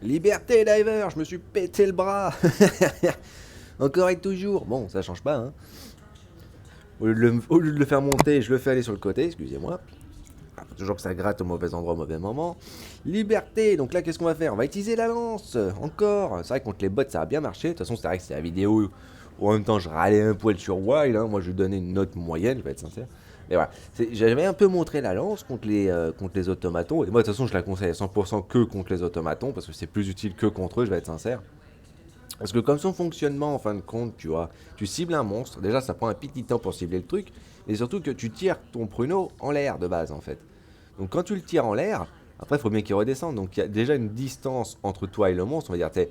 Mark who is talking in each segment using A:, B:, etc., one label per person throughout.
A: Liberté, diver, je me suis pété le bras. Encore et toujours. Bon, ça change pas, hein. Au lieu de le faire monter, je le fais aller sur le côté, excusez-moi. Ah, faut toujours que ça gratte au mauvais endroit, au mauvais moment. Liberté, donc là, qu'est-ce qu'on va faire? On va utiliser la lance, encore. C'est vrai que contre les bots, ça a bien marché. De toute façon, c'est vrai que c'est la vidéo où en même temps, je râlais un poil sur Wild. Hein. Moi, je lui donnais une note moyenne, je vais être sincère. Mais voilà, j'avais un peu montré la lance contre les automatons. Et moi, de toute façon, je la conseille à 100% que contre les automatons, parce que c'est plus utile que contre eux, je vais être sincère. Parce que comme son fonctionnement, en fin de compte, tu vois, tu cibles un monstre, déjà ça prend un petit temps pour cibler le truc, et surtout que tu tires ton pruneau en l'air de base en fait. Donc quand tu le tires en l'air, après il faut bien qu'il redescende, donc il y a déjà une distance entre toi et le monstre, on va dire,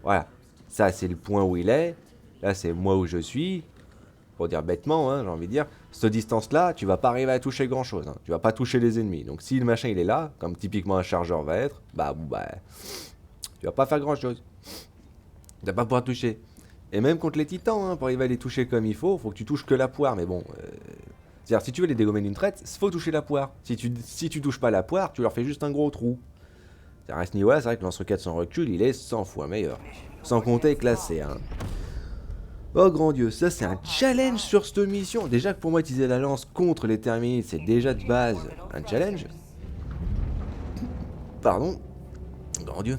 A: voilà, ça c'est le point où il est, là c'est moi où je suis, pour dire bêtement, hein, j'ai envie de dire, cette distance-là, tu vas pas arriver à toucher grand-chose, hein, tu vas pas toucher les ennemis. Donc si le machin il est là, comme typiquement un chargeur va être, bah bon bah, tu vas pas faire grand-chose. Tu vas pas pouvoir toucher. Et même contre les titans, hein, pour arriver à les toucher comme il faut que tu touches que la poire. Mais bon, c'est-à-dire si tu veux les dégommer d'une traite, il faut toucher la poire. Si tu touches pas la poire, tu leur fais juste un gros trou. À ce niveau-là, c'est vrai que le lance-roquette sans recul, il est 100 fois meilleur. Sans compter classé, hein. Oh grand Dieu, ça c'est un challenge sur cette mission. Déjà que pour moi, utiliser la lance contre les termites, c'est déjà de base un challenge. Pardon. Grand Dieu.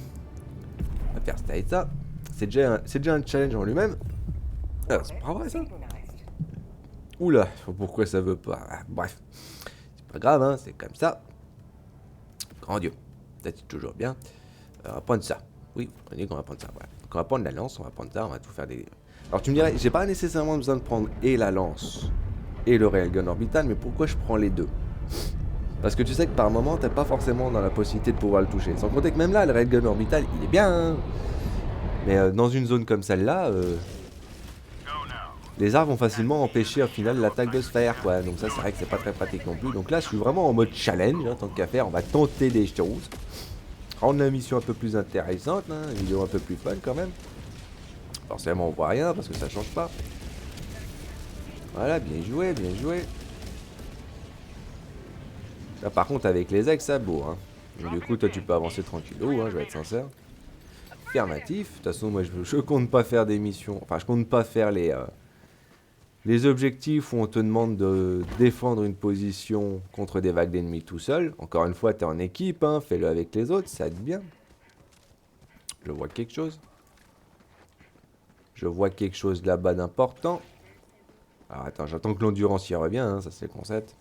A: On va faire ça. C'est déjà un challenge en lui-même. Ah, c'est pas vrai ça. Oula, pourquoi ça veut pas? Ah, bref, c'est pas grave, hein, c'est comme ça. Grand Dieu, ça c'est toujours bien. On va prendre ça. Oui, on dit qu'on va prendre ça. Voilà. Donc on va prendre la lance, on va prendre ça, on va tout faire des. Alors tu me dirais, j'ai pas nécessairement besoin de prendre et la lance et le railgun orbital, mais pourquoi je prends les deux? Parce que tu sais que par moment, t'es pas forcément dans la possibilité de pouvoir le toucher. Sans compter que même là, le railgun orbital, il est bien, hein. Mais dans une zone comme celle-là, les arbres vont facilement empêcher au final l'attaque de se faire, quoi. Donc ça, c'est vrai que c'est pas très pratique non plus. Donc là, je suis vraiment en mode challenge, hein, tant qu'à faire. On va tenter des choses. Rendre la mission un peu plus intéressante, hein, une vidéo un peu plus fun quand même. Forcément, on voit rien parce que ça change pas. Voilà, bien joué, bien joué. Là, par contre, avec les ex, ça beau, hein. Donc, du coup, toi, tu peux avancer tranquillou, hein, je vais être sincère. Affirmatif. De toute façon, moi, je compte pas faire des missions. Enfin, je compte pas faire les objectifs où on te demande de défendre une position contre des vagues d'ennemis tout seul. Encore une fois, t'es en équipe, hein, fais-le avec les autres, ça va être bien. Je vois quelque chose. Je vois quelque chose là-bas d'important. Alors attends, j'attends que l'endurance y revient, hein, ça c'est le concept.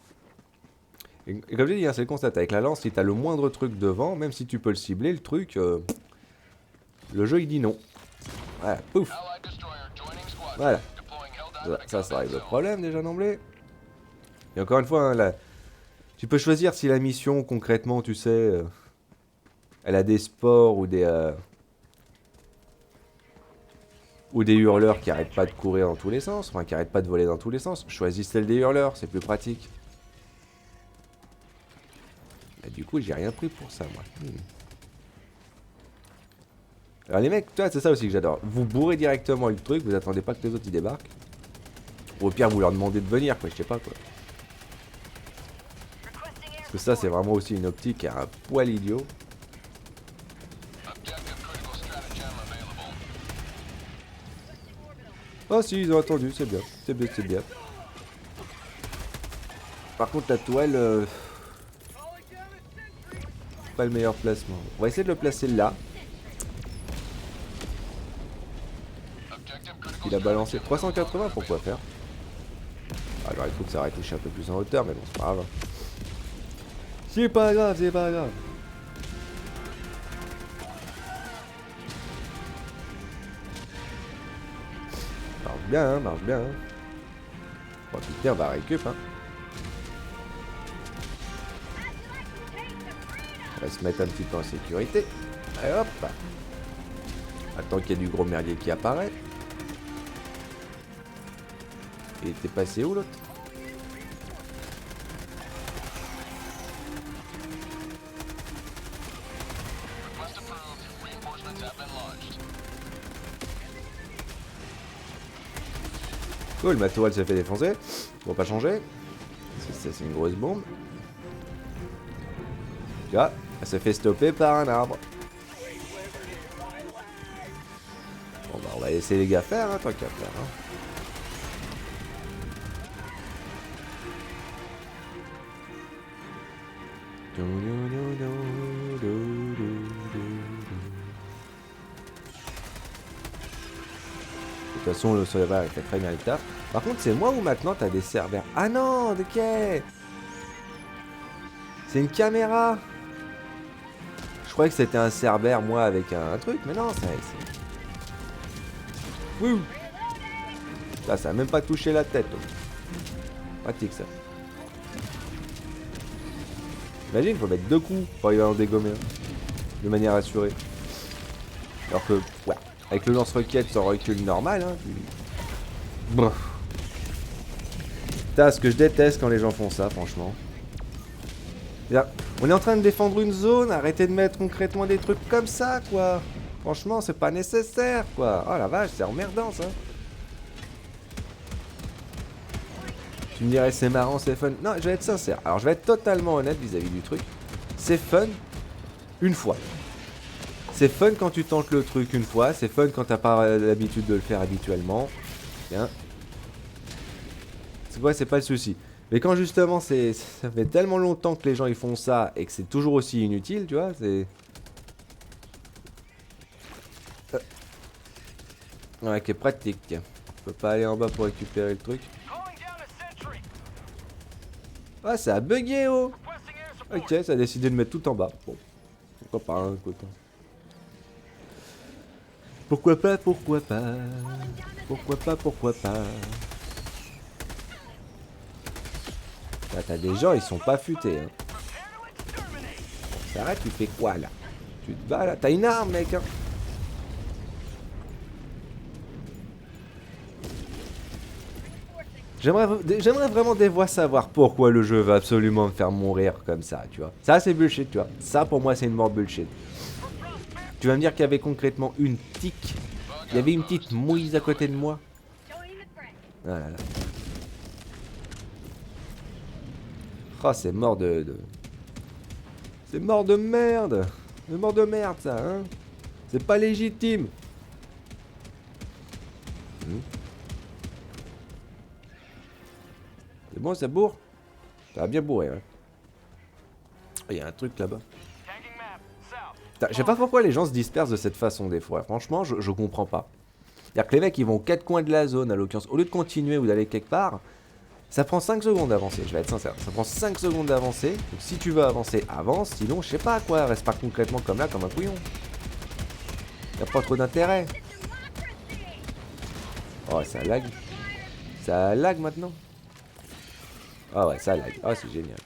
A: Et comme j'ai dit, hein, c'est le concept. Avec la lance, si t'as le moindre truc devant, même si tu peux le cibler, le truc, le jeu il dit non. Voilà, pouf. Voilà. Ça règle le problème déjà d'emblée. Et encore une fois, hein, là, tu peux choisir si la mission, concrètement, tu sais, elle a des sports ou des hurleurs qui arrêtent pas de courir dans tous les sens, enfin qui arrêtent pas de voler dans tous les sens. Choisis celle des hurleurs, c'est plus pratique. Et du coup, j'ai rien pris pour ça, moi. Alors les mecs, toi, c'est ça aussi que j'adore. Vous bourrez directement le truc, vous attendez pas que les autres y débarquent. Ou au pire, vous leur demandez de venir, quoi, je sais pas, quoi. Parce que ça, c'est vraiment aussi une optique à un poil idiot. Ah si, ils ont attendu, c'est bien. C'est bien, c'est bien. Par contre, la toile... pas le meilleur placement. On va essayer de le placer là. Il a balancé 380, pourquoi faire? Alors il faut que ça aurait touché un peu plus en hauteur, mais bon, c'est pas grave. C'est pas grave, c'est pas grave. Marche bien, hein, marche bien. Hein. Bon, putain, on va récup, hein. On va se mettre un petit peu en sécurité. Et hop. Attends qu'il y ait du gros merdier qui apparaît. Il était passé où l'autre? Cool, ma toile s'est fait défoncer. On va pas changer. C'est une grosse bombe. Tu vois, elle s'est fait stopper par un arbre. Bon bah on va laisser les gars faire, hein, tant qu'à faire. Hein. De toute façon, le serveur il fait très bien le taf. Par contre, c'est moi ou maintenant t'as des serveurs? Ah non, ok. C'est une caméra. Je croyais que c'était un serveur, moi, avec un truc, mais non, c'est... Wouh. Là, ça a même pas touché la tête. Donc. Pratique, ça. Imagine, il faut mettre 2 coups pour arriver à en dégommer. De manière assurée. Alors que, ouais, avec le lance-roquette sans recul normal, hein. Bref. Putain, ce que je déteste quand les gens font ça, franchement. Là, on est en train de défendre une zone, arrêtez de mettre concrètement des trucs comme ça, quoi. Franchement, c'est pas nécessaire, quoi. Oh la vache, c'est emmerdant, ça. Tu me dirais, c'est marrant, c'est fun. Non, je vais être sincère. Alors, je vais être totalement honnête vis-à-vis du truc. C'est fun une fois. C'est fun quand tu tentes le truc une fois. C'est fun quand t'as pas l'habitude de le faire habituellement. Bien. C'est quoi, c'est pas le souci. Mais quand justement, ça fait tellement longtemps que les gens ils font ça et que c'est toujours aussi inutile, tu vois, c'est... Ouais, qui est pratique. Je peux pas aller en bas pour récupérer le truc. Ah, ça a bugué, oh. Ok, ça a décidé de mettre tout en bas. Bon, pourquoi pas, hein, écoute. Pourquoi pas, pourquoi pas. Pourquoi pas, pourquoi pas. Là, t'as des gens, ils sont pas futés, hein. T'arrêtes, tu fais quoi, là? Tu te bats, là? T'as une arme, mec, hein. J'aimerais vraiment des fois savoir pourquoi le jeu va absolument me faire mourir comme ça, tu vois. Ça, c'est bullshit, tu vois. Ça, pour moi, c'est une mort bullshit. Tu vas me dire qu'il y avait concrètement une tique. Il y avait une petite mouise à côté de moi. Ah là là. Oh, c'est mort de... C'est mort de merde. C'est mort de merde, ça, hein. C'est pas légitime. C'est bon, ça bourre? Ça va bien bourrer, hein. Il y a un truc là-bas. Je sais pas pourquoi les gens se dispersent de cette façon des fois. Franchement, je comprends pas. C'est-à-dire que les mecs, ils vont aux 4 coins de la zone, à l'occurrence. Au lieu de continuer ou d'aller quelque part, ça prend 5 secondes d'avancer. Je vais être sincère. Ça prend 5 secondes d'avancer. Donc si tu veux avancer, avance. Sinon, je sais pas quoi. Reste pas concrètement comme là, comme un couillon. Y a pas trop d'intérêt. Oh, ça lag. Ça lag maintenant. Ah ouais, ça lag. Ah, c'est génial.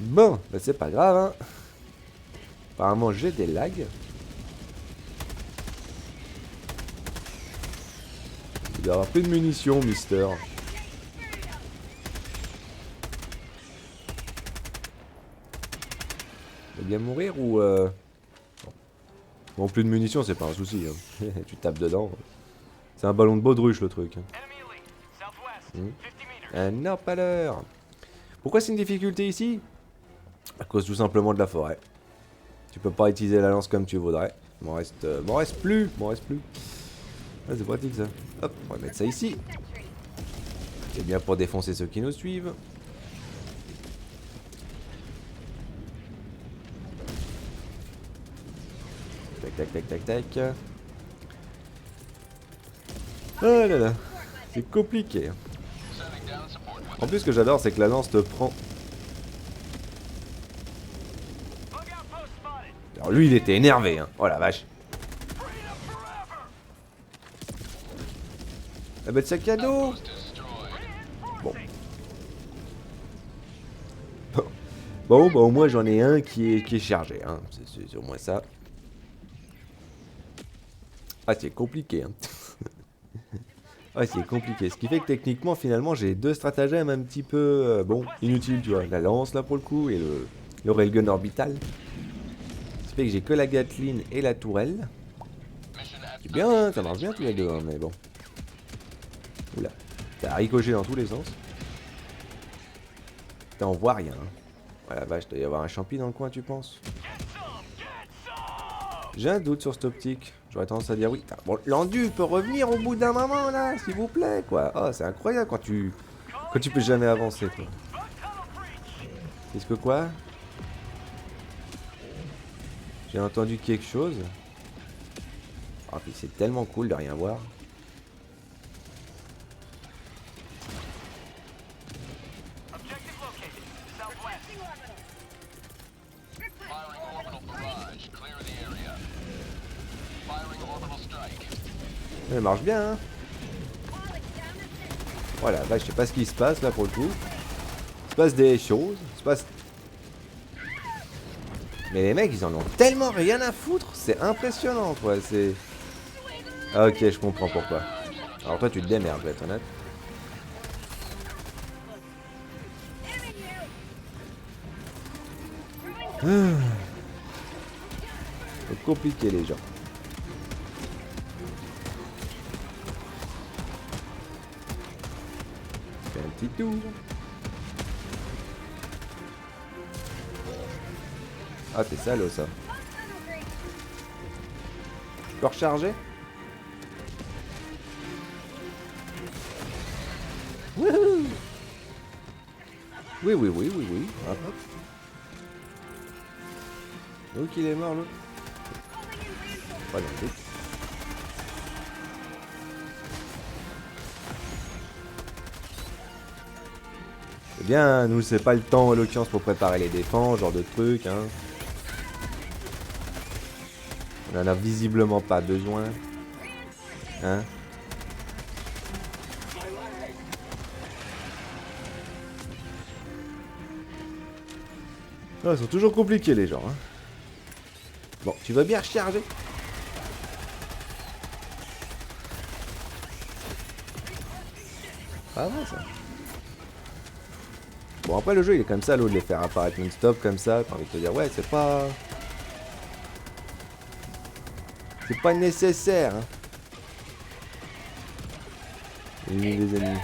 A: Bon, bah c'est pas grave, hein. Apparemment, j'ai des lags. Il doit y avoir plus de munitions, Mister. Il va bien mourir ou Bon, plus de munitions, c'est pas un souci. Hein. Tu tapes dedans. C'est un ballon de baudruche, le truc. Un empaleur. Pourquoi c'est une difficulté ici? À cause tout simplement de la forêt. Tu peux pas utiliser la lance comme tu voudrais. M'en reste plus. Ah, c'est pratique ça. Hop, on va mettre ça ici. C'est bien pour défoncer ceux qui nous suivent. Tac, tac, tac, tac, tac. Oh là là. C'est compliqué. En plus, ce que j'adore, c'est que la lance te prend... Alors lui, il était énervé, hein. Oh la vache. Ah bah de sac à dos. Bon. Bon, bah au moins j'en ai un qui est chargé, hein. C'est au moins ça. Ah, c'est compliqué, hein. Ah, c'est compliqué. Ce qui fait que techniquement, finalement, j'ai 2 stratagèmes un petit peu, bon, inutiles, tu vois. La lance, là, pour le coup, et le railgun orbital. Ce qui fait que j'ai que la Gatling et la tourelle. C'est bien, hein, ça marche bien tous les deux, hein, mais bon. Oula, ça a ricoché dans tous les sens. Putain, on voit rien. Hein. Voilà, vache, il doit y avoir un champi dans le coin, tu penses? J'ai un doute sur cette optique. J'aurais tendance à dire oui. Bon, l'endu peut revenir au bout d'un moment là, s'il vous plaît, quoi. Oh, c'est incroyable quand tu peux jamais avancer, toi. Qu'est-ce que quoi? J'ai entendu quelque chose. Oh, puis c'est tellement cool de rien voir. Elle marche bien, hein. Voilà, là, je sais pas ce qui se passe là pour le coup. Il se passe des choses. Il se passe. Mais les mecs, ils en ont tellement rien à foutre. C'est impressionnant, quoi. C'est. Ah, ok, je comprends pourquoi. Alors toi, tu te démerdes, je vais être honnête. C'est compliqué, les gens. Fais un petit tour. Ah, t'es salaud, ça. Tu peux recharger? Wouhou! Oui, oui, oui, oui, oui. Hop, hop. Donc il est mort, l'autre. Pas dans le doute. Eh bien, nous, c'est pas le temps, en l'occurrence, pour préparer les défenses, genre de trucs, hein. On en a visiblement pas besoin. Hein? Ah, ils sont toujours compliqués, les gens, hein. Bon, tu vas bien recharger? Pas vrai, ça. Bon, après, le jeu, il est comme ça, l'eau de les faire apparaître non-stop, comme ça. T'as envie de te dire, ouais, c'est pas... C'est pas nécessaire, hein. Éliminer les ennemis.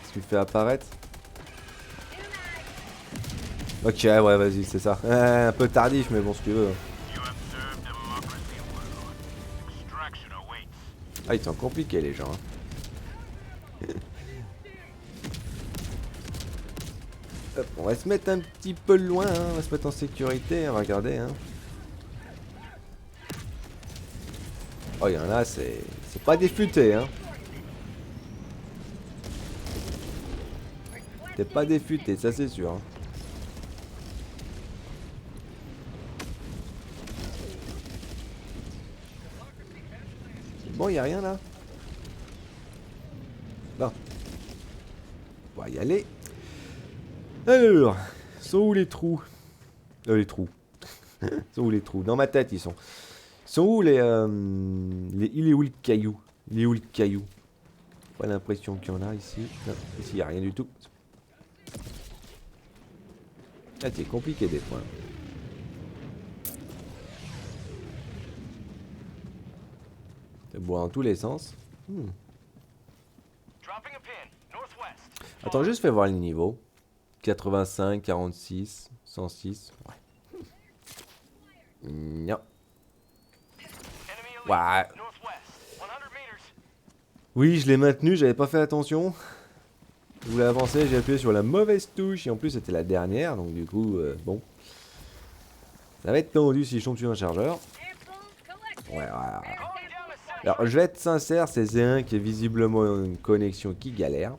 A: Qu'est-ce que tu fais apparaître? Ok, ouais, vas-y, c'est ça. Un peu tardif, mais bon, ce que tu veux. Ah, ils sont compliqués, les gens. Hein. Hop, on va se mettre un petit peu loin, hein. On va se mettre en sécurité, hein. Regardez, hein. Oh, il y en a, c'est pas des futés, hein. C'est pas des futés, ça c'est sûr. Hein. Bon, il y a rien là. Bon. On va y aller. Alors, sont où les trous? Les trous. Sont où les trous? Dans ma tête, ils sont. Sont où les... Il est où le caillou? Il est où le caillou? Pas l'impression qu'il y en a ici. Non, ici, il n'y a rien du tout. Ah, c'est compliqué des fois. Ça boit dans tous les sens. Attends, juste fais voir les niveaux. 85, 46, 106. Ouais. Non. Ouais. Oui, je l'ai maintenu, j'avais pas fait attention. Je voulais avancer, j'ai appuyé sur la mauvaise touche. Et en plus, c'était la dernière. Donc, du coup, bon. Ça va être tendu si je tombe sur un chargeur. Ouais. Alors, je vais être sincère, c'est Z1 qui est visiblement une connexion qui galère.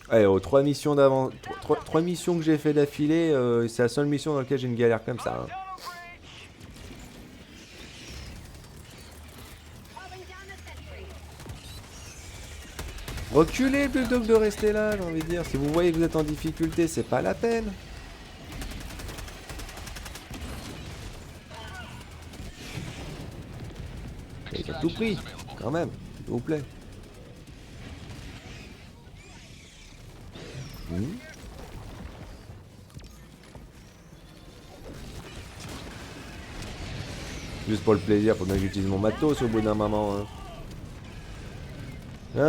A: Allez, aux 3 missions d'avant, 3 missions que j'ai fait d'affilée, c'est la seule mission dans laquelle j'ai une galère comme ça. Hein. Reculez plutôt que de rester là, j'ai envie de dire. Si vous voyez que vous êtes en difficulté, c'est pas la peine. Ils ont tout pris, quand même, s'il vous plaît. Juste pour le plaisir, faut bien que j'utilise mon matos au bout d'un moment. Hein.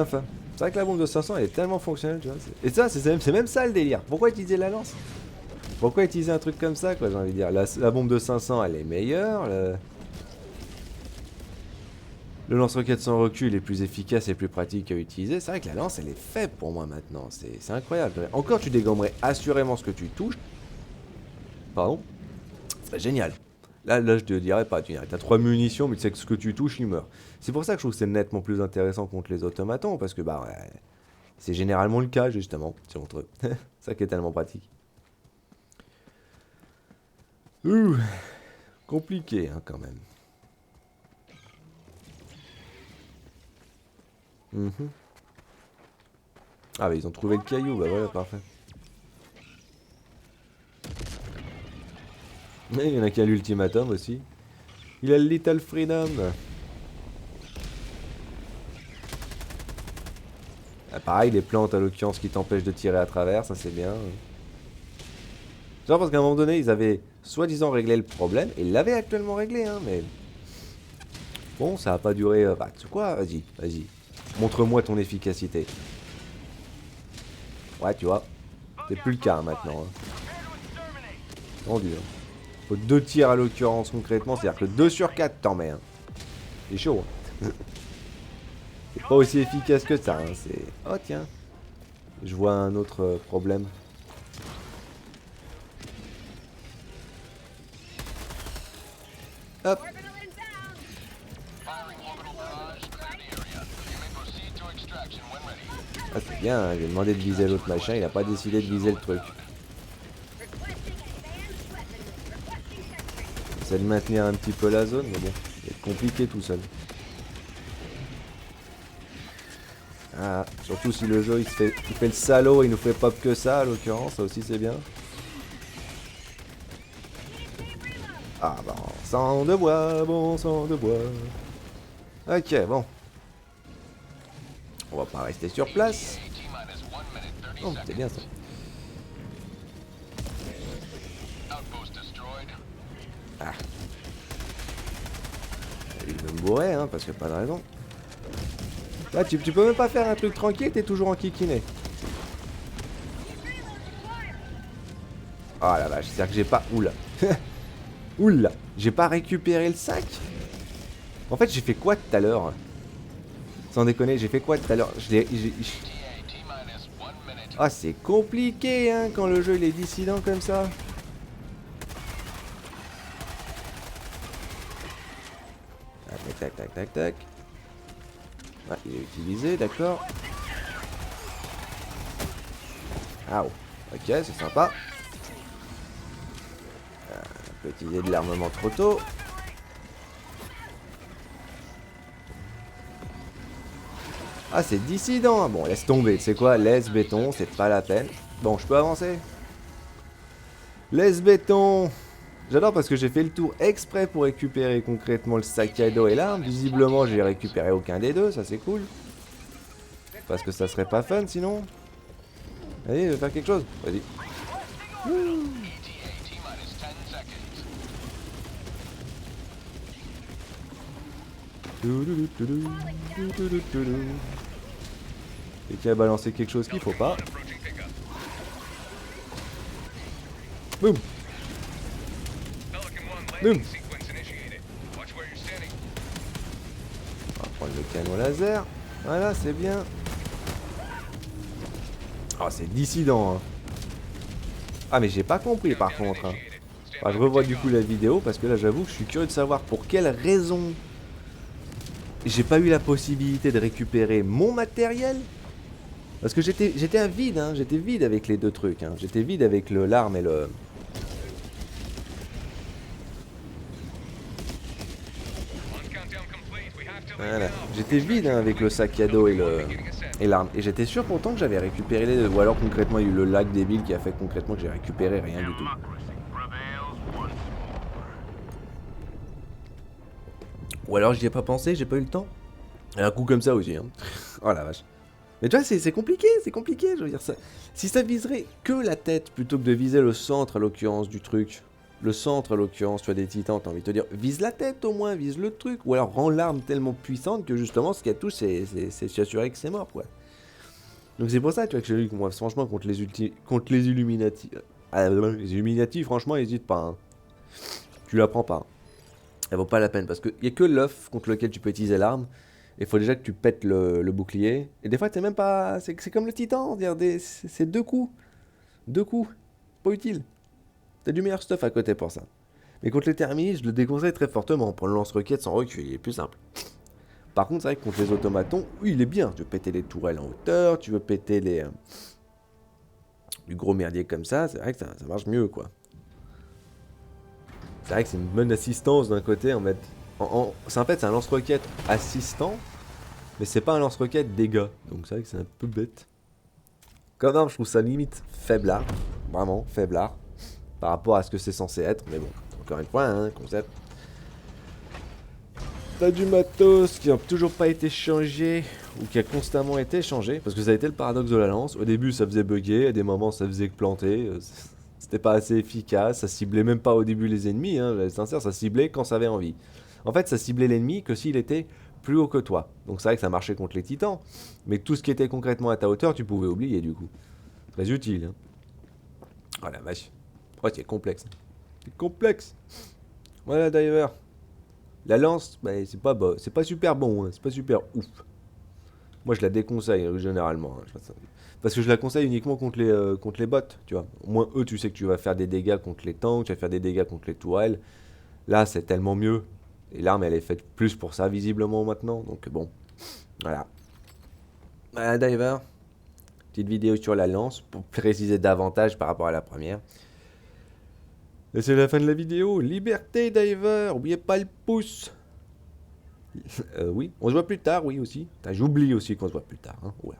A: Enfin, c'est vrai que la bombe de 500 elle est tellement fonctionnelle, tu vois. Et ça, c'est même ça le délire. Pourquoi utiliser la lance? Pourquoi utiliser un truc comme ça, quoi, j'ai envie de dire. La bombe de 500, elle est meilleure. Le lance-roquette sans recul est plus efficace et plus pratique à utiliser. C'est vrai que la lance, elle est faible pour moi maintenant. C'est incroyable. Encore, tu dégommerais assurément ce que tu touches. Pardon. C'est génial. Là, je te dirais pas. Tu as 3 munitions, mais tu sais que ce que tu touches, il meurt. C'est pour ça que je trouve que c'est nettement plus intéressant contre les automatons. Parce que, bah, ouais, c'est généralement le cas, justement. C'est contre eux. Ça qui est tellement pratique. Ouh. Compliqué, hein, quand même. Mhm. Ah bah ils ont trouvé le caillou, bah voilà, parfait. Et il y en a qui a l'ultimatum aussi. Il a le Little Freedom. Ah, pareil, les plantes à l'occurrence qui t'empêchent de tirer à travers, ça c'est bien. Genre parce qu'à un moment donné, ils avaient soi-disant réglé le problème, et ils l'avaient actuellement réglé, hein, mais... Bon, ça a pas duré... Bah, tu sais quoi, vas-y, vas-y. Montre-moi ton efficacité. Ouais, tu vois, c'est plus le cas hein, maintenant. Hein. Tendu, hein. Faut 2 tirs à l'occurrence concrètement, c'est-à-dire que 2 sur 4 t'en mets. Hein. C'est chaud. Hein. C'est pas aussi efficace que ça. Hein. C'est... Oh tiens. Je vois un autre problème. Hop. Ah c'est bien, hein. J'ai demandé de viser l'autre machin, il a pas décidé de viser le truc. J'essaie de maintenir un petit peu la zone, mais bon, c'est compliqué tout seul. Ah, surtout si le jeu il fait le salaud, il nous fait pop que ça, à l'occurrence, ça aussi c'est bien. Ah bah, sang de bois, bon sang de bois. Ok, bon. On va pas rester sur place. Oh, c'est bien ça. Ah. Il veut me bourrer, hein, parce qu'il n'y a pas de raison. Ah, tu peux même pas faire un truc tranquille, t'es toujours en kikiné. Oh la vache, c'est-à-dire que j'ai pas... Oula. Oula. J'ai pas récupéré le sac. En fait, j'ai fait quoi tout à l'heure? Sans déconner, j'ai fait quoi tout à l'heure? Ah, c'est compliqué, hein, quand le jeu il est dissident comme ça. Tac, tac, tac, tac, tac. Ah, il est utilisé, d'accord. Ah, oh. Ok, c'est sympa. On peut utiliser de l'armement trop tôt. Ah, c'est dissident. Bon, laisse tomber. Tu sais quoi? Laisse béton, c'est pas la peine. Bon, je peux avancer. Laisse béton. J'adore parce que j'ai fait le tour exprès pour récupérer concrètement le sac à dos et l'arme. Visiblement, j'ai récupéré aucun des deux. Ça, c'est cool. Parce que ça serait pas fun sinon. Allez, je vais faire quelque chose. Vas-y. Et qui a balancé quelque chose qu'il faut pas. Boum. Boum. On va prendre le canon laser. Voilà, c'est bien. Oh, c'est dissident. Hein. Ah, mais j'ai pas compris par contre. Hein. Enfin, je revois du coup la vidéo parce que là, j'avoue que je suis curieux de savoir pour quelle raison j'ai pas eu la possibilité de récupérer mon matériel. Parce que j'étais à vide, hein. J'étais vide avec les deux trucs. Hein. J'étais vide avec l'arme et le... Voilà. J'étais vide hein, avec le sac à dos et l'arme. Et j'étais sûr pourtant que j'avais récupéré les deux. Ou alors concrètement il y a eu le lag débile qui a fait concrètement que j'ai récupéré rien du tout. Ou alors j'y ai pas pensé, j'ai pas eu le temps. Et un coup comme ça aussi. Hein. Oh la vache. Mais tu vois, c'est compliqué, je veux dire ça. Si ça viserait que la tête plutôt que de viser le centre à l'occurrence du truc. Le centre à l'occurrence, tu vois, des titans, t'as envie de te dire, vise la tête au moins, vise le truc. Ou alors rends l'arme tellement puissante que justement ce qu'elle touche, c'est s'assurer que c'est mort, quoi. Donc c'est pour ça, tu vois, que j'ai lu, moi, franchement, contre les Illuminati. Ah, les Illuminati, franchement, n'hésite pas. Hein. Tu la prends pas. Elle vaut pas la peine parce qu'il y a que l'œuf contre lequel tu peux utiliser l'arme. Il faut déjà que tu pètes le bouclier. Et des fois, c'est même pas. C'est comme le titan. C'est deux coups. Deux coups. Pas utile. T'as du meilleur stuff à côté pour ça. Mais contre les termites, je le déconseille très fortement. Pour le lance-roquette sans recul, il est plus simple. Par contre, c'est vrai que contre les automatons, oui, il est bien. Tu veux péter les tourelles en hauteur, tu veux péter les. Du gros merdier comme ça, c'est vrai que ça marche mieux, quoi. C'est vrai que c'est une bonne assistance d'un côté en fait. En fait, c'est un lance-roquette assistant, mais c'est pas un lance-roquette dégâts. Donc c'est vrai que c'est un peu bête. Comme non, je trouve ça limite faiblard. Vraiment, faiblard. Par rapport à ce que c'est censé être. Mais bon, encore une fois, hein, concept. T'as du matos qui n'a toujours pas été changé, ou qui a constamment été changé, parce que ça a été le paradoxe de la lance. Au début, ça faisait bugger, à des moments, ça faisait que planter. C'était pas assez efficace, ça ciblait même pas au début les ennemis, hein, je vais être sincère, ça ciblait quand ça avait envie. En fait, ça ciblait l'ennemi que s'il était plus haut que toi. Donc c'est vrai que ça marchait contre les titans, mais tout ce qui était concrètement à ta hauteur, tu pouvais oublier du coup. Très utile. Hein. Oh la vache. Oh, c'est complexe. C'est complexe. Voilà, Diver. La lance, bah, c'est pas super bon, hein, c'est pas super ouf. Moi, je la déconseille généralement. Hein, parce que je la conseille uniquement contre les bots, tu vois. Au moins, eux, tu sais que tu vas faire des dégâts contre les tanks, tu vas faire des dégâts contre les tourelles. Là, c'est tellement mieux. Et l'arme, elle est faite plus pour ça, visiblement, maintenant. Donc, bon, voilà. Voilà, Diver. Petite vidéo sur la lance, pour préciser davantage par rapport à la première. Et c'est la fin de la vidéo. Liberté, Diver. Oubliez pas le pouce. Oui, on se voit plus tard, oui, aussi. J'oublie aussi qu'on se voit plus tard. Hein. Ouais.